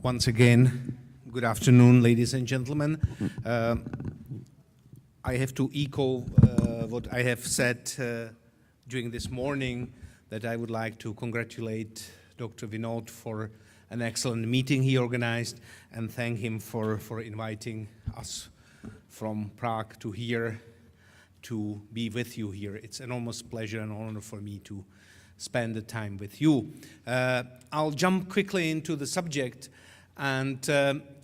Once again, good afternoon, ladies and gentlemen. I have to echo what I have said during this morning, that I would like to congratulate Dr. Vinod for an excellent meeting he organized and thank him for inviting us from Prague to here to be with you here. It's an enormous pleasure and honor for me to spend the time with you. I'll jump quickly into the subject. And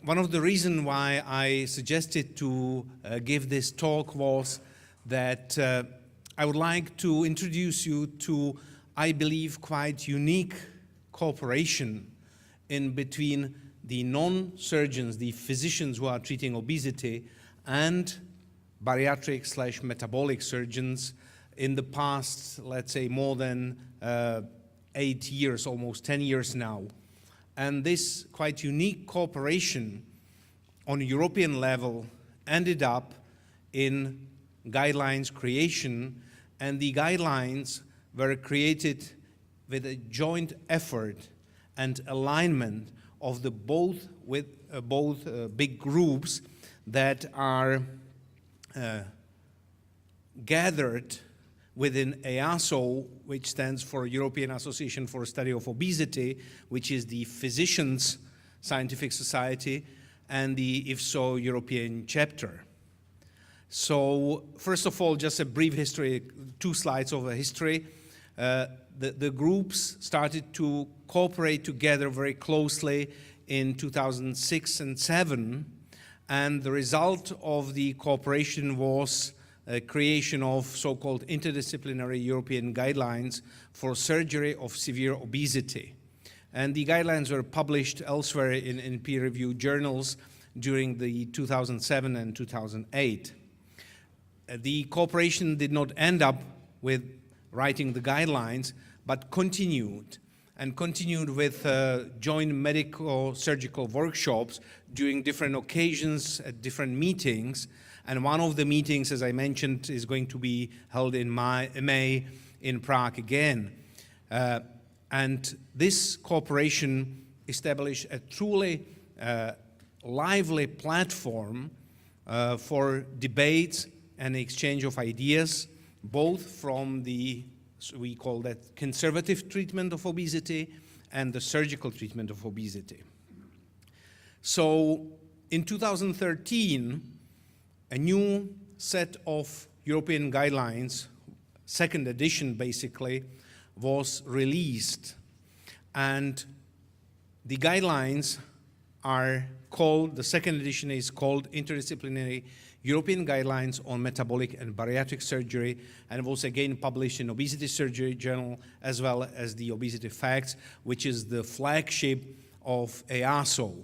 one of the reasons why I suggested to give this talk was that I would like to introduce you to, I believe, quite unique cooperation in between the non-surgeons, the physicians who are treating obesity, and bariatric/metabolic surgeons in the past, let's say, more than 8 years, almost 10 years now. And this quite unique cooperation on European level ended up in guidelines creation, and the guidelines were created with a joint effort and alignment of the both big groups that are gathered within EASO, which stands for European Association for Study of Obesity, which is the Physicians' Scientific Society, and the IFSO European chapter. So, first of all, just a brief history, 2 slides of a history. The groups started to cooperate together very closely in 2006 and 2007, and the result of the cooperation was creation of so-called interdisciplinary European guidelines for surgery of severe obesity. And the guidelines were published elsewhere in peer-reviewed journals during the 2007 and 2008. The cooperation did not end up with writing the guidelines, but continued with joint medical surgical workshops during different occasions at different meetings. And one of the meetings, as I mentioned, is going to be held in May in Prague again. And this cooperation established a truly lively platform for debates and exchange of ideas, both from the, we call that, conservative treatment of obesity and the surgical treatment of obesity. So in 2013, a new set of European guidelines, second edition basically, was released. And the guidelines are called, the second edition is called Interdisciplinary European Guidelines on Metabolic and Bariatric Surgery, and was again published in Obesity Surgery Journal, as well as the Obesity Facts, which is the flagship of EASO.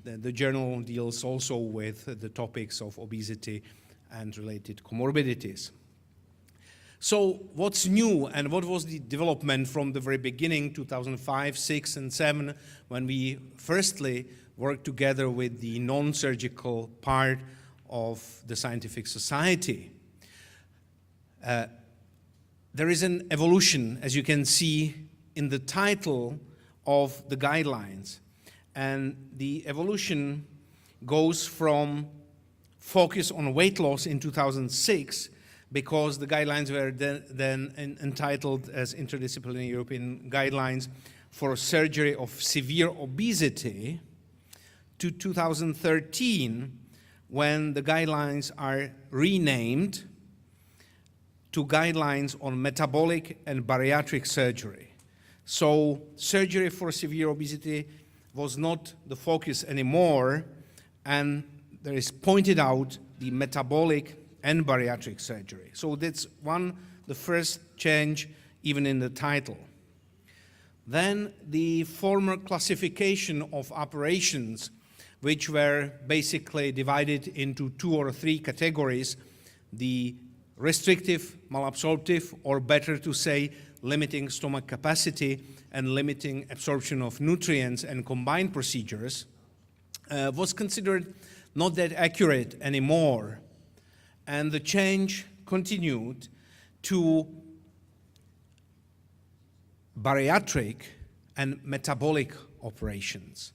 The journal deals also with the topics of obesity and related comorbidities. So what's new and what was the development from the very beginning, 2005, 6, and 7, when we firstly worked together with the non-surgical part of the scientific society? There is an evolution, as you can see in the title of the guidelines. And the evolution goes from focus on weight loss in 2006, because the guidelines were then entitled as Interdisciplinary European Guidelines for Surgery of Severe Obesity, to 2013, when the guidelines are renamed to Guidelines on Metabolic and Bariatric Surgery. So surgery for severe obesity was not the focus anymore, and there is pointed out the metabolic and bariatric surgery. So that's the first change even in the title. Then the former classification of operations, which were basically divided into 2 or 3 categories, the restrictive, malabsorptive, or better to say, limiting stomach capacity and limiting absorption of nutrients and combined procedures, was considered not that accurate anymore. And the change continued to bariatric and metabolic operations.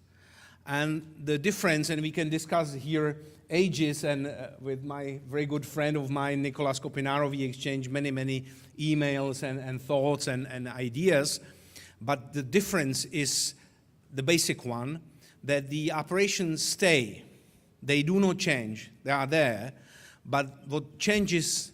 And the difference, and we can discuss here ages, and with my very good friend of mine, Nicolas Copinaro, we exchange many emails and thoughts and ideas. But the difference is the basic one, that the operations stay. They do not change. They are there. But what changes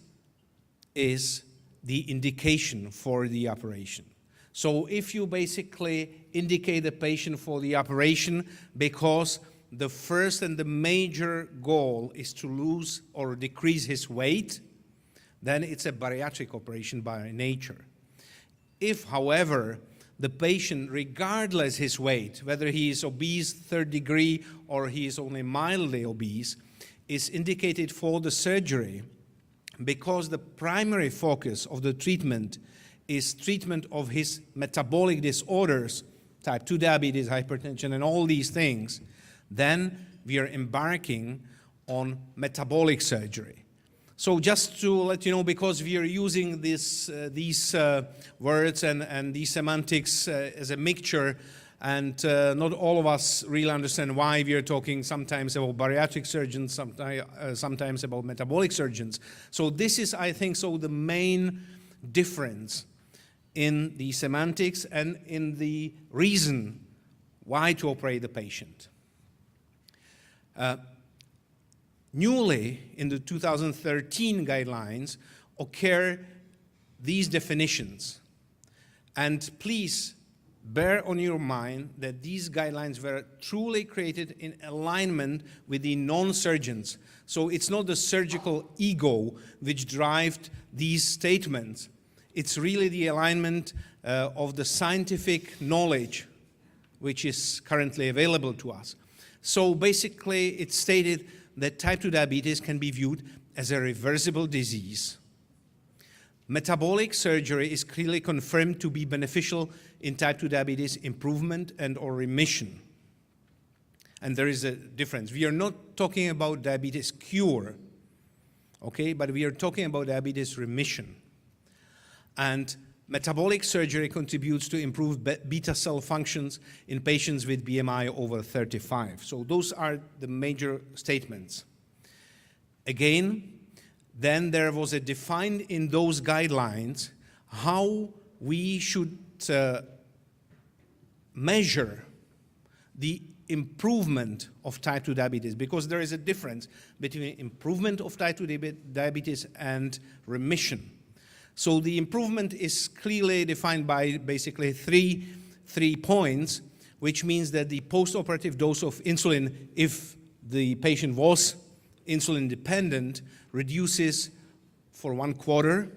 is the indication for the operation. So if you basically indicate the patient for the operation because the first and the major goal is to lose or decrease his weight, then it's a bariatric operation by nature. If, however, the patient, regardless his weight, whether he is obese, third degree, or he is only mildly obese, is indicated for the surgery because the primary focus of the treatment is treatment of his metabolic disorders, type 2 diabetes, hypertension, and all these things, then we are embarking on metabolic surgery. So just to let you know, because we are using these words and these semantics as a mixture, and not all of us really understand why we are talking sometimes about bariatric surgeons, sometimes about metabolic surgeons. So this is, I think, so the main difference in the semantics and in the reason why to operate the patient. Newly, in the 2013 guidelines, occur these definitions. And please bear on your mind that these guidelines were truly created in alignment with the non-surgeons. So it's not the surgical ego which drives these statements. It's really the alignment of the scientific knowledge which is currently available to us. So basically, it's stated that type 2 diabetes can be viewed as a reversible disease. Metabolic surgery is clearly confirmed to be beneficial in type 2 diabetes improvement and or remission. And there is a difference. We are not talking about diabetes cure, okay, but we are talking about diabetes remission. And metabolic surgery contributes to improved beta cell functions in patients with BMI over 35. So those are the major statements. Again, then there was a defined in those guidelines how we should measure the improvement of type 2 diabetes, because there is a difference between improvement of type 2 diabetes and remission. So the improvement is clearly defined by basically three points, which means that the post-operative dose of insulin, if the patient was insulin dependent, reduces for 1/4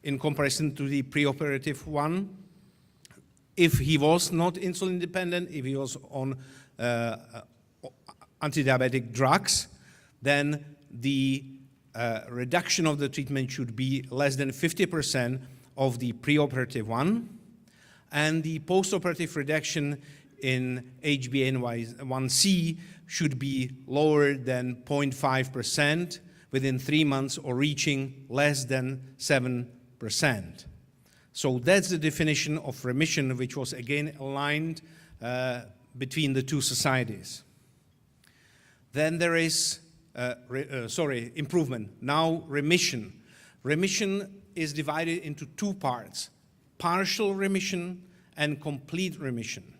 in comparison to the preoperative one. If he was not insulin dependent, if he was on anti-diabetic drugs, then the reduction of the treatment should be less than 50% of the preoperative one, and the postoperative reduction in HbA1c should be lower than 0.5% within 3 months or reaching less than 7%. So that's the definition of remission, which was again aligned between the two societies. Then there is improvement. Now remission. Remission is divided into two parts: partial remission and complete remission.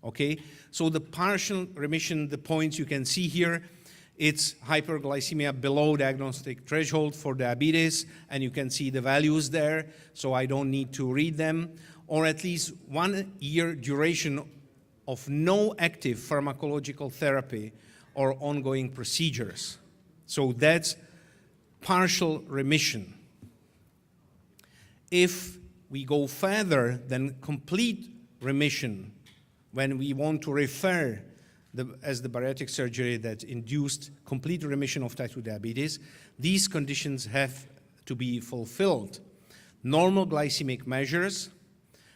Okay, so the partial remission, the points you can see here, it's hyperglycemia below diagnostic threshold for diabetes, and you can see the values there, so I don't need to read them, or at least 1 year duration of no active pharmacological therapy or ongoing procedures. So that's partial remission. If we go further than complete remission, when we want to refer as the bariatric surgery that induced complete remission of type 2 diabetes, these conditions have to be fulfilled. Normal glycemic measures,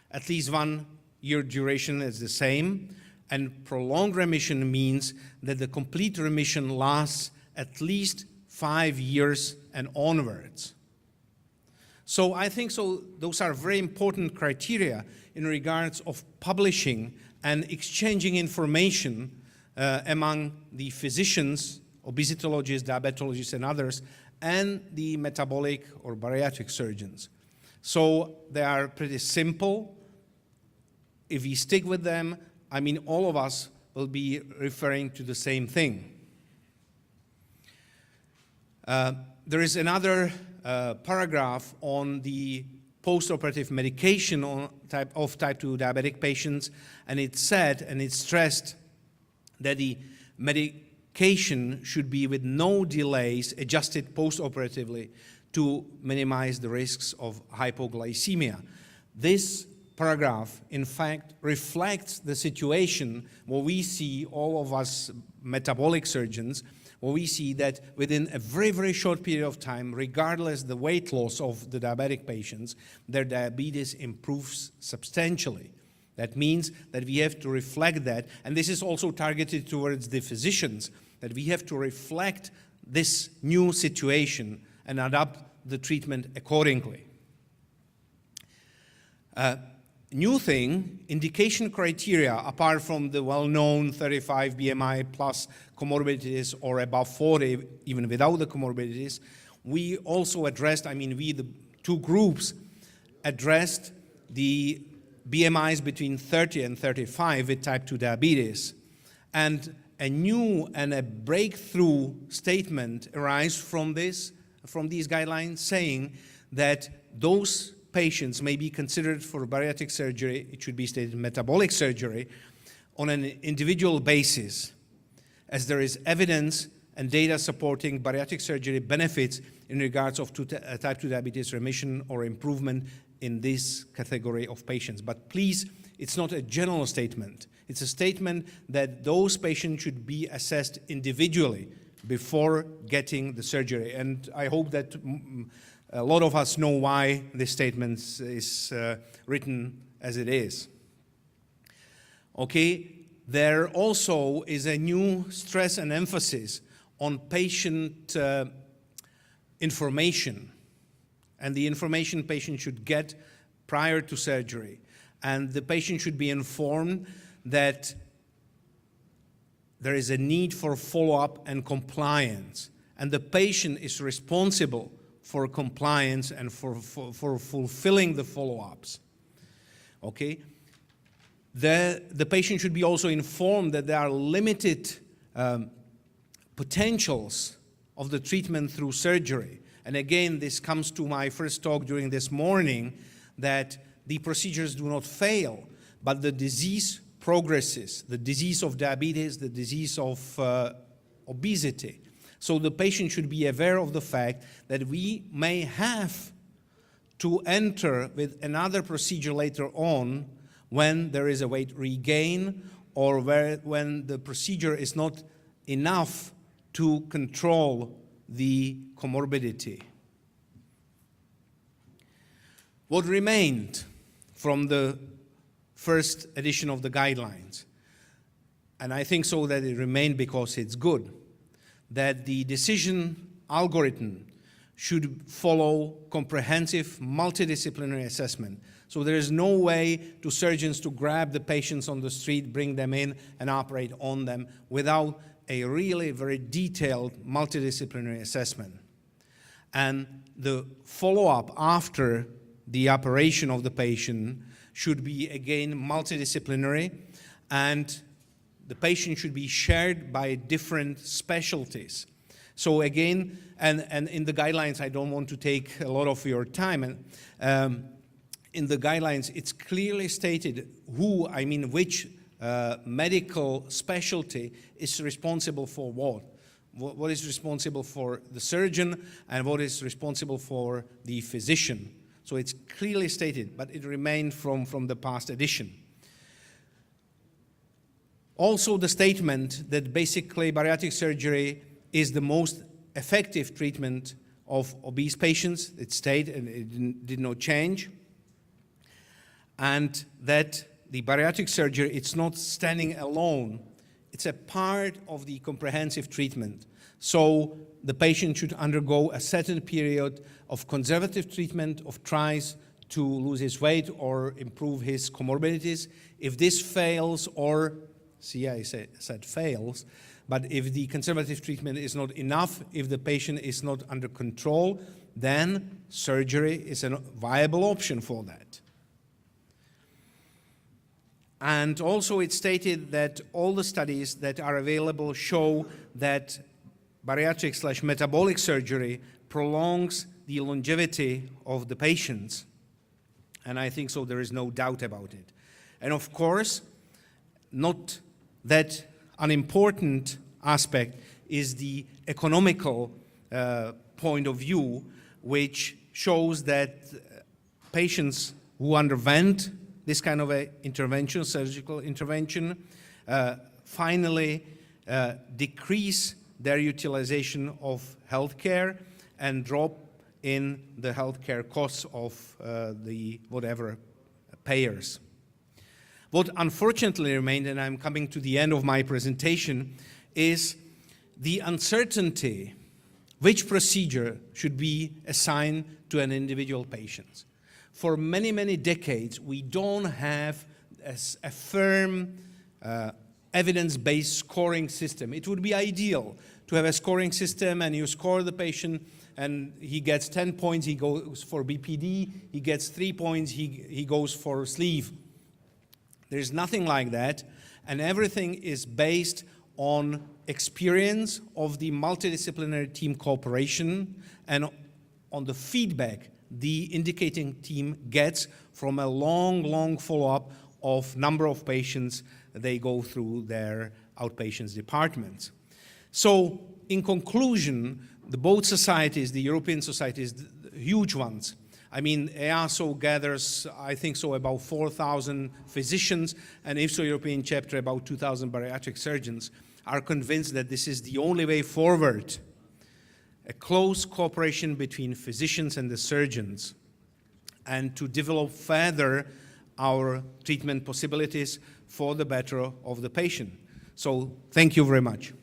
at least 1 year duration is the same, and prolonged remission means that the complete remission lasts at least 5 years and onwards. So I think those are very important criteria in regards of publishing and exchanging information among the physicians, obesitologists, diabetologists, and others, and the metabolic or bariatric surgeons. So they are pretty simple. If we stick with them, I mean, all of us will be referring to the same thing. There is another paragraph on the post-operative medication of type 2 diabetic patients, and it said and it stressed that the medication should be with no delays adjusted post-operatively to minimize the risks of hypoglycemia. This paragraph, in fact, reflects the situation where we see, all of us metabolic surgeons, where we see that within a very, very short period of time, regardless the weight loss of the diabetic patients, their diabetes improves substantially. That means that we have to reflect that, and this is also targeted towards the physicians, that we have to reflect this new situation and adapt the treatment accordingly. New thing, indication criteria, apart from the well-known 35 BMI plus comorbidities or above 40, even without the comorbidities, we also addressed, I mean, we, the two groups, addressed the BMIs between 30 and 35 with type 2 diabetes. And a new and a breakthrough statement arises from these guidelines, saying that those patients may be considered for bariatric surgery, it should be stated metabolic surgery, on an individual basis, as there is evidence and data supporting bariatric surgery benefits in regards of type 2 diabetes remission or improvement in this category of patients. But please, it's not a general statement. It's a statement that those patients should be assessed individually before getting the surgery. And I hope that a lot of us know why this statement is written as it is. Okay, there also is a new stress and emphasis on patient information, and the information patient should get prior to surgery. And the patient should be informed that there is a need for follow-up and compliance, and the patient is responsible for compliance and for fulfilling the follow-ups. Okay? The patient should be also informed that there are limited potentials of the treatment through surgery. And again, this comes to my first talk during this morning, that the procedures do not fail, but the disease progresses, the disease of diabetes, the disease of obesity. So the patient should be aware of the fact that we may have to enter with another procedure later on when there is a weight regain, or when the procedure is not enough to control the comorbidity. What remained from the first edition of the guidelines, and I think so that it remained because it's good, that the decision algorithm should follow comprehensive multidisciplinary assessment. So there is no way to surgeons to grab the patients on the street, bring them in, and operate on them without a really very detailed multidisciplinary assessment. And the follow-up after the operation of the patient should be, again, multidisciplinary, and the patient should be shared by different specialties. So again, and in the guidelines, I don't want to take a lot of your time, and in the guidelines, it's clearly stated which medical specialty is responsible for what is responsible for the surgeon, and what is responsible for the physician. So it's clearly stated, but it remained from the past edition. Also, the statement that basically bariatric surgery is the most effective treatment of obese patients, it stayed and it did not change. And that the bariatric surgery, it's not standing alone, it's a part of the comprehensive treatment. So the patient should undergo a certain period of conservative treatment, of tries to lose his weight or improve his comorbidities. If this fails, or see, I said fails, but if the conservative treatment is not enough, if the patient is not under control, then surgery is a viable option for that. And also it stated that all the studies that are available show that bariatric/metabolic surgery prolongs the longevity of the patients. And I think so there is no doubt about it. And of course, not that unimportant aspect is the economical point of view, which shows that patients who underwent this kind of a intervention, surgical intervention, finally decrease their utilization of healthcare and drop in the healthcare costs of the whatever payers. What unfortunately remained, and I'm coming to the end of my presentation, is the uncertainty which procedure should be assigned to an individual patient. For many, many decades, we don't have a firm evidence-based scoring system. It would be ideal to have a scoring system and you score the patient and he gets 10 points, he goes for BPD, he gets 3 points, he goes for sleeve. There's nothing like that, and everything is based on experience of the multidisciplinary team cooperation and on the feedback the indicating team gets from a long follow-up of number of patients they go through their outpatients departments. So, in conclusion, both societies, the European societies, the huge ones, I mean, EASO gathers, I think so, about 4,000 physicians, and IFSO European chapter about 2,000 bariatric surgeons, are convinced that this is the only way forward. A close cooperation between physicians and the surgeons, and to develop further our treatment possibilities for the better of the patient. So, thank you very much.